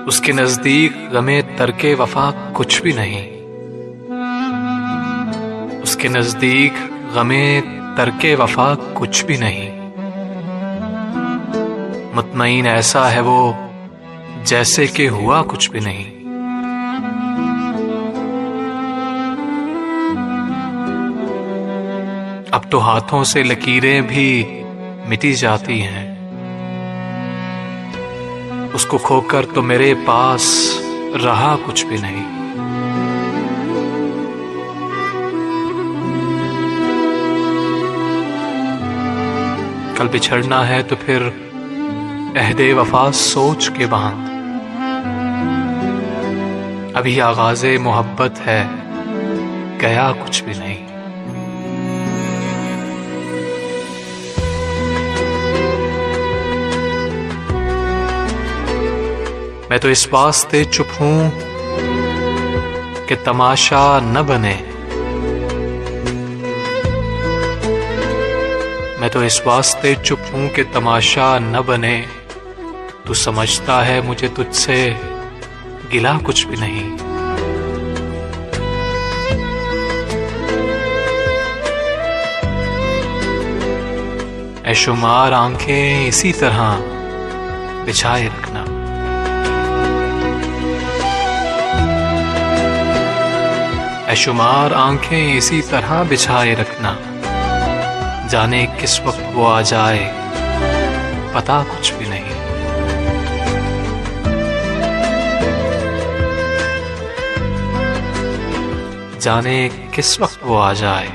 उसके नजदीक गमे तरके वफा कुछ भी नहीं। उसके नजदीक गमे तरके वफा कुछ भी नहीं। मुतमईन ऐसा है वो जैसे कि हुआ कुछ भी नहीं। अब तो हाथों से लकीरें भी मिटी जाती हैं। उसको खोकर तो मेरे पास रहा कुछ भी नहीं। कल बिछड़ना है तो फिर अहदे वफा सोच के बांध। अभी आगाज़े मोहब्बत है, गया कुछ भी नहीं। मैं तो इस वास्ते चुप हूं कि तमाशा न बने। मैं तो इस वास्ते चुप हूं कि तमाशा न बने। तू समझता है मुझे तुझसे गिला कुछ भी नहीं। ऐशुमार आंखें इसी तरह बिछाए रखना। ऐशुमार आंखें इसी तरह बिछाए रखना। जाने किस वक्त वो आ जाए, पता कुछ भी नहीं। जाने किस वक्त वो आ जाए,